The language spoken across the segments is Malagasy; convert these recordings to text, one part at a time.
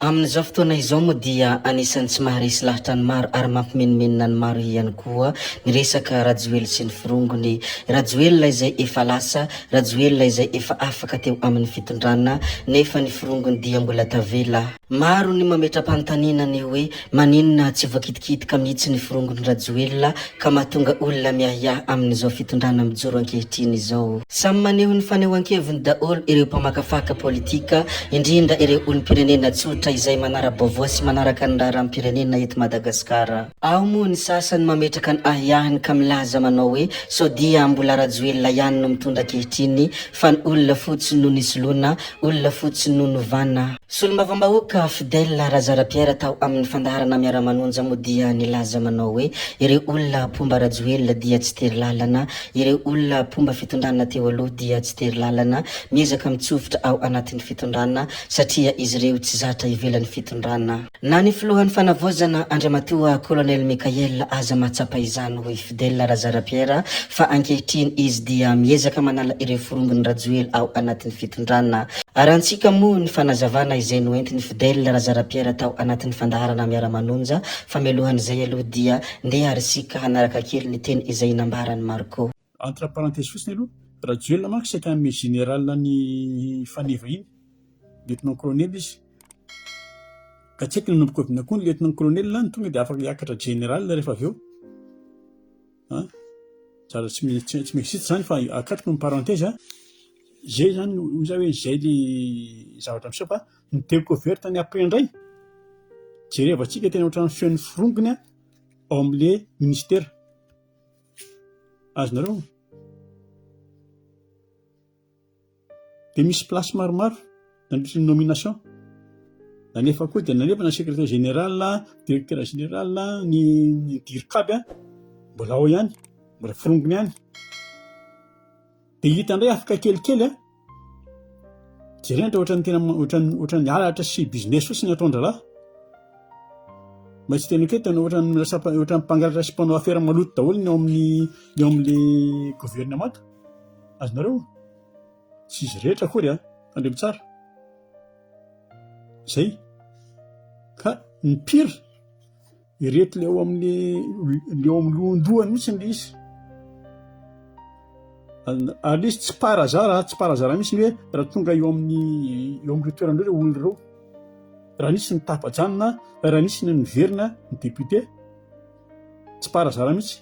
Amin'izao fotoana izao moa dia anisan'ny tsy maharesy lahatra ny maro ary mampimenomenona ny maro ihany koa ny resaka Rajoelina sy ny firongony. Rajoelina izay efa lasa, Rajoelina izay efa afaka teo amin'ny fitondrana, nefa ny firongony dia mbola tavela. Maro ny mametra-panontaniana ny hoe maninona tsy voakitikitika mihitsy ny firongony Rajoelina ka mahatonga olona miahiahy amin'izao fitondrana mijoro ankehitriny izao. Samy maneho ny fanehoan-keviny daholo ireo mpamakafaka politika, indrindra ireo olom-pirenena tsotra izay manara-baovao sy manaraka ny raharam-pirenena eto Madagasikara. Ao moa ny sasany mametraka ny ahihahiny ka milaza manao hoe sao dia mbola Rajoelina ihany no mitondra ankehitriny fa ny olona fotsiny no nisoloana, olona fotsiny no novana. Solombavambahoaka Fidèle Razarapiera tao amin'ny fandaharana miara-manonja moa dia nilaza manao hoe ireo olona pomba Rajoelina dia tsy tery lalana, ireo olona pomba fitondrana teo aloha dia tsy tery lalana, miezaka mitsofotra ao anatin'ny fitondrana satria izy ireo tsy zatra ivelan'ny fitondrana. Na ny filohan'ny fanavozana Andriamatoa Colonel Mikael aza mahatsapa izany hoe Fidèle Razarapiera fa ankehitriny izy dia miezaka manala ireo firongony Rajoelina ao anatin'ny fitondrana. Arantsika moa ny fanazavana izay noentiny Fidèle Razarapiera tao anatin'ny fandaharana miara-manonja fa mialohan'izay aloha dia ndeha arisika hanaraka kely ny teny izay nambarany Marco. Entre parenthèse fotsiny aloha, Rajoelina manko saika amin'ny général ny faneva iny, lieutenant colonel izy. Ka tsy haiko ny nomboka avy koa ny lieutenant colonel ny tonga dia afaka hiakatra général rehefa avy eo. Tsara tsy mexiste zany fa akatiko ny parenthèse zay zany za hoe zay le zavatra miseho fa ny découverte ny après indray jerevantsika tena ohatran'ny feon'ny firongony ao amin'le ministère. Azonareo dia misy place maromaro nandritra ny nomination nanefa koa dia nanefa na secrétaire général, directeur général, ny dirikaby mbola ao ihany, mbola firongony ihany. Dia hita indray afaka kelikely jerena ohatran'ny tena ohatran'ny halatra sy business fotsiny ataon-dralahy. Mba tsy tena ketana ohatran'ny mpangalatra sy mpanao affaire maloto daholo ny ao amin'le gouvernement. Azonareo tsy izy rehetra akory fandremy tsara zay. Ka ny pire ireto le ao amin'ny lohan-dohany mihitsy ny izy. Ary izy tsy parazara mihitsy hoe raha tonga eo amin'ny toerandreo olona reo, raha nisy ny tapajanona, raha nisy ny niverina ny député, tsy parazara mihitsy.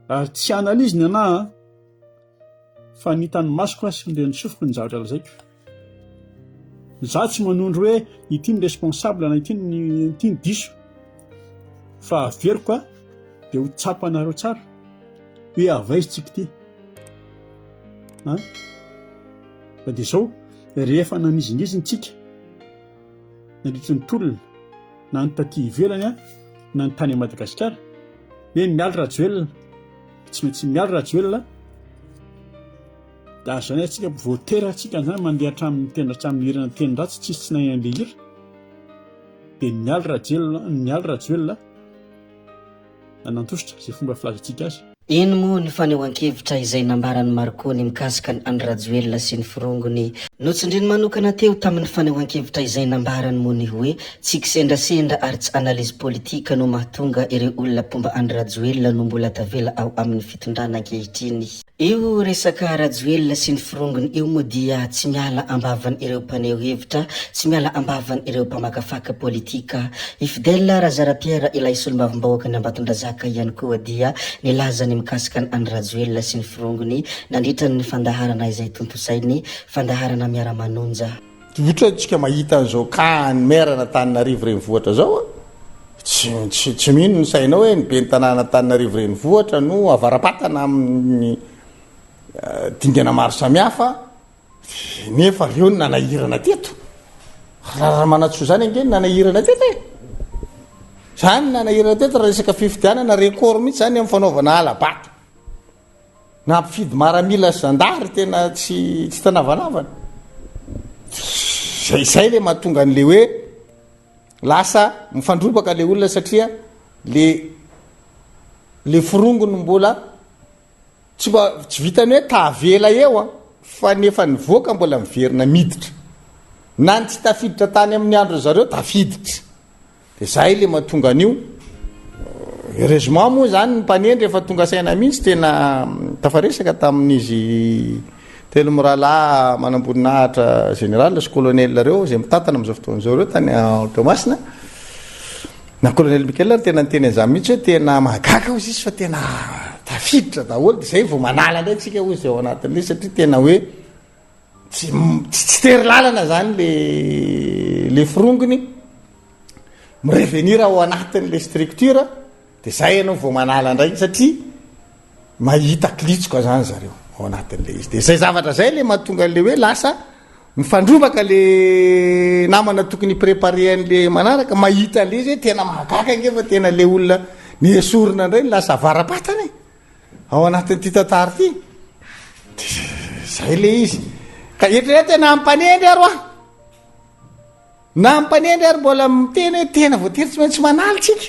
Ary tsy analyse ny anahy fa ny tany masoko sy ndeha nisofiko ny zavatra lazaiko. Za tsy manondro hoe ity ny responsable na ity ny diso, fa averiko dia ho tsapanareo tsara hoe avaisintsika ity. Fa dia izao rehefa nanizingiziny-tsika nandritry ny tolona na ny taty ivelany na ny tany Madagasikara hoe miala Rajoelina, tsy maintsy miala Rajoelina, dia azany atsika voatera atsika zany mandeha hatramin'ny hirana teny ratsy tsisy tsy nahay an'ilay hira dia miala Rajoelina nantosotra izay fomba filazantsika azy. Ino moa ny fanehoan-kevitra izay nambarany Marco ny mikasika ny Rajoelina sy ny firongony. Notsindriny manokana teo tamin'ny fanehoan-kevitra izay nambarany moa ny hoe tsy kisendrasendra ary tsy analyzy politika no mahatonga ireo olona pomba Rajoelina no mbola tavela ao amin'ny fitondrana ankehitriny. Io resaka Rajoelina sy ny firongony io moa dia tsy miala ambavan' ireo mpaneho hevitra, tsy miala ambavan' ireo mpamakafaka politika. I Fidèle Razarapiera ilay solombavambahoaka ny Ambatondrazaka ihany koa dia nilaza ny mikasika ny Rajoelina sy ny firongony nandritra ny fandaharana izay tontosainy fandaharana miara-manonja. Ohatra tsika mahita an'izao ka ny maire-na Antananarivo renivohitra zao tsy mino ny sainao hoe ny ben'ny tanàna Antananarivo renivohitra no avarapatana amin'ny dingana maro samihafa nefa reo ny nanahirana teto. Raha manatsoa zany ange ny nanahirana teto zany nanahirana teto raha resaka fifidianana record mihitsy zany amin'ny fanaovana alabato na ampifidy maramila zandary tena tsy tanavanavana. Zay le mahatonga an'le hoe lasa mifandropaka le olona satria le firongony mbola tsy vitany hoe tavela eo fa nefa nivoaka mbola miverina miditra. na ny tsy tafiditra tany amin'ny andro zareo tafiditra de zay le mahatonga an'io heureusement moa zany ny mpanendry efa tonga saina mihitsy tena tafaresaka tamin'izy telo mirahalahy manamboninahitra général sy colonel reo zay mitantana am'izao fotoan'izao reo tany Tomasina na colonel Mikel tena nyteny an'izany mihitsy hoe tena mahagaga ozy izy fa tena tafiditra daholo de zay vao manala indray tsika ozy ao anatin'le satria tena hoe tsy tery lalana zany le frongony mirevenir ao anatin'le structure de zay ianao vao manala indray satria mahita klitsoka zany zareo ao anatin'le izy de zay zavatra zay le mahatonga le hoe lasa mifandrovaka le namana tokony préparé an'le manaraka mahita an'le izy hoe tena mahagaga ngefa tena le olona ny esorina indray lasa varapatany ao anatin'ity tantara ty de zay le izy ka eritrerety na ampanendry aro na ampanendry ary mbola miteny hoe tena voatery tsy maintsy manaly tsika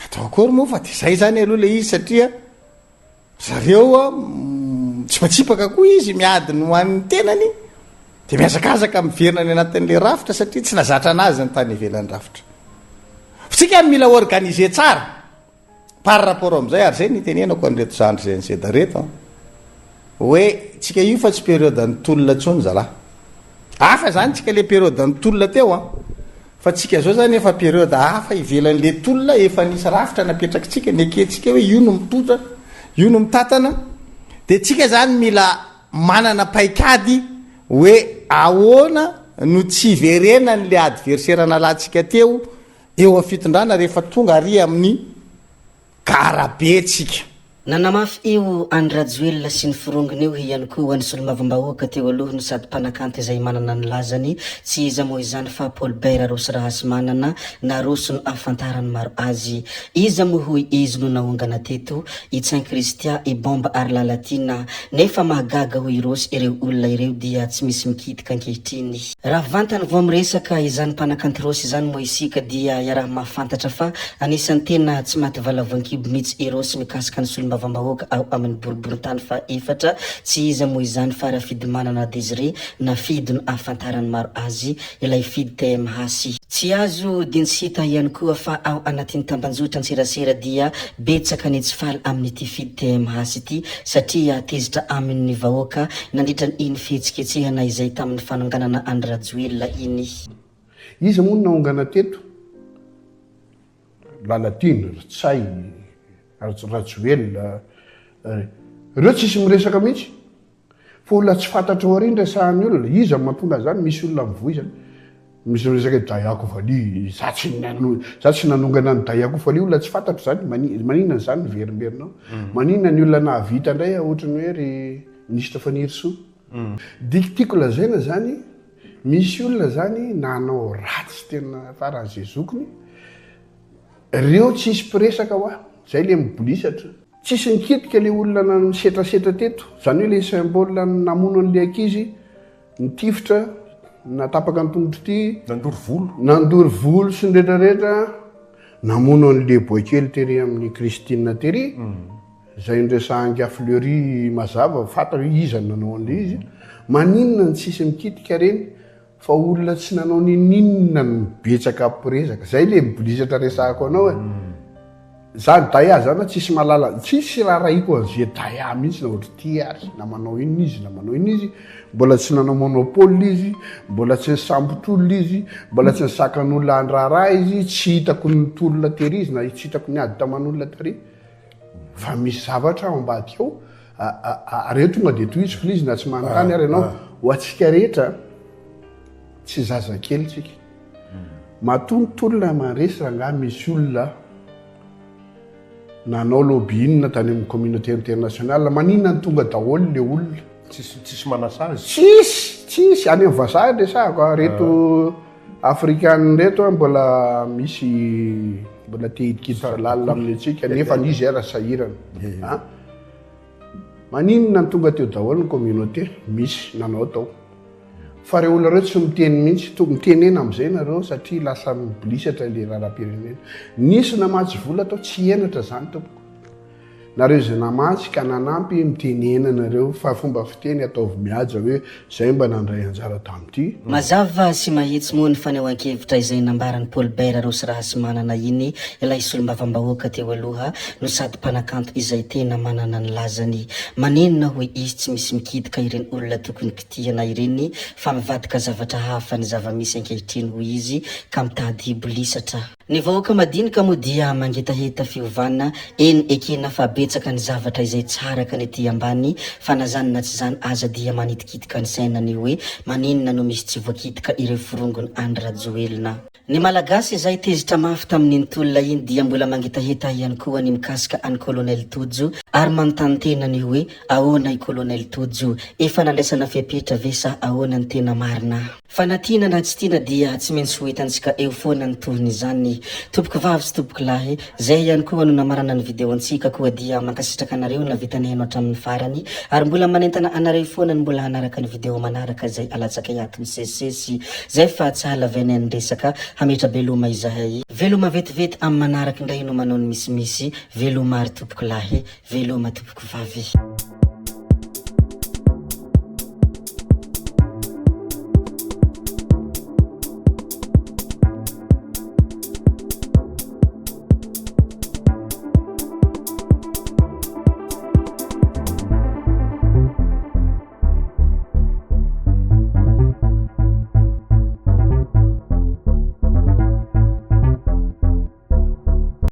atao akory moa fa de zay zany aloha le izy satria zareo tsy matsipaka koa izy miady no hoan'ny tenany de miazakazaka miverina ny anatin'le rafitra satria tsy nazatra anazy ny tany ivelan'ny rafitra fitsika mila organiser tsara par rapport am'izay ary zay nitenenako an'reto zandry zay nyseda reto hoe tsika io fa tsy période ny tolona tsony zalahy hafa zany tsika le période ny tolona teo fa tsika zao zany efa période hafa ivelan'le tolona efa nisy rafitra napetraka tsika ny akentsika hoe io no mitotra io no mitatana de tsika zany mila manana paikady hoe ahoana no tsy verena n'le adversaire nalantsika teo eo amin'ny fitondrana rehefa tonga ary amin'ny karabe tsika nanamafy io any Rajoelina sy ny firongony io ihany koa hoan'ny solomavambahoaka teo aloha no sady mpanakanty izay manana ny lazany tsy iza moa izany fa Paul Bert rosy rahasy manana na rosy no afantarany maro azy iza moa hoy izy no naongana teto i Saint Christian i bomba ary lalatina nefa mahagaga hoy rosy ireo olona ireo dia tsy misy mikitika ankehitriny raha vantany vao miresaka izany mpanakanty rosy izany moa isika dia iaraha mahafantatra fa anisan'ny tena tsy maty valavoankibo mihitsy i rosy mikasika ny solomavambahoaka ao amin'ny boriboritany fa efatra tsy iza moa izany fa rafidy manana Désiré na fidy no afantarany maro azy ilay fidy TMH tsy azo dinisita ihany koa fa ao anatin'ny tambanjotra antserasera dia betsaka ny tsy faly amin'ity fidy TMH ity satria tezitra amin'ny vahoaka nandritra ny iny fihetsiketsehana izay tamin'ny fananganana Andry Rajoelina iny izy moa naongana teto Lalatine Ratsay Rajoelina ireo tsisy miresaka mihitsy fa olona tsy fantatra ao arindra sahan'ny olona izy mahatonga zany misy olona mivoizana misy miresaka Dayako Valy za tsy nanongana ny Dayako Valy olona tsy fantatro zany maninona zany niverimberinao maninona ny olona nahavita indray ohatrany hoe ry ministre Fanirisoa dikitiako lazaina zany misy olona zany nanao ratsy tena faran'izay zokony reo tsisy mpiresaka hoa zay le mibolisatra tsisy nikitika le olona misetrasetra teto zany hoe le symbole namono an'le ankizy nitifitra natapaka ny tongotro ty nandory volo sy nretraretra namono an'le boikely tery amin'ny Christine tery zay ndresangy Fleury mazava fantatra iza nanao an'le izy maninona ny tsisy mikitika reny fa olona tsy nanao ninina nibetsaka mpiresaka zay le mibolisatra resahako anao zany Daya zany tsisy malala tsisy raha raiko an'izay Daya mihitsy na ohatry ty ary na manao iny izy na manao iny izy mbola tsy nanao monopole izy mbola tsy nisambotolona izy mbola tsy nisakan'olona andraraha izy tsy hitako ny tolona tery izy na tsy hitako ny ady taman'olona tery fa misy zavatra ao ambady ao reo tonga de tohitsiko izy na tsy manontany ary ianao ho atsika rehetra tsy zazakely tsika matontolona maresy raha nga misy olona nanao lobbyinina tany amin'ny communauté internationale maninona ny tonga daholo le olona tsisy manasazy tsisy any amin'ny vazaha resahako reto africaine reto mbola misy mbola te hidikiditra lalina amin'ny atsika nefa nizy ara sahirana maninona ny tonga teo daholo ny communauté misy nanao tao fa reo olona reo tsy miteny mihitsy mitenena am'izay nareo satria lasa mibolisatra le raharam-pirenena nisy namatsy vola atao tsy henatra zany tompoko nareo zay namatsy ka nanampy mitenena nareo fa fomba fiteny ataovy miaja hoe zay mba nandray anjara tamity mazava sy mahitsy moa ny fanehoan-kevitra izay nambarany Paul Bert Rosy Rahasy manana iny ilay solom-bavambahoaka teo aloha no sady mpanakanto izay tena manana ny lazany maninona hoe izy tsy misy mikidika ireny olona tokony kitihana ireny fa mivadika zavatra hafa ny zava-misy ankehitriny ho izy ka mitady hibolisatra ny vahoaka madinika moa dia mangetaheta fiovana eny ekena fa betsaka ny zavatra izay tsaraka ny ety ambany fa nazany na tsy zany aza dia manitikitika ny sainany hoe maninona no misy tsy voakitika ireo forongony Andry Rajoelina ny malagasy izay tezitra mafy tamin'ny tolona iny dia mbola mangetaheta ihany koa ny mikasika any Colonel Tojo ary manontany tenany hoe ahoana i Colonel Tojo efa nandraisana fiapetra ve sa ahoana ny tena marina fa na tiana na tsy tiana dia tsy maintsy hoetantsika eo foana ny tohiny izany tompoko vavy sy tompoko lahy zay ihany koa no namarana ny videontsika koa dia mankasitraka anareo na vitanehano hatramin'ny farany ary mbola manentana anareo foana ny mbola hanaraka ny video manaraka zay alatsaka iato misesisesy zay fa tsy halavany ny resaka hametra beloma izahay veloma vetivety amin'ny manaraka indray no manao ny misimisy veloma ary tompoko lahy veloma tompoko vavy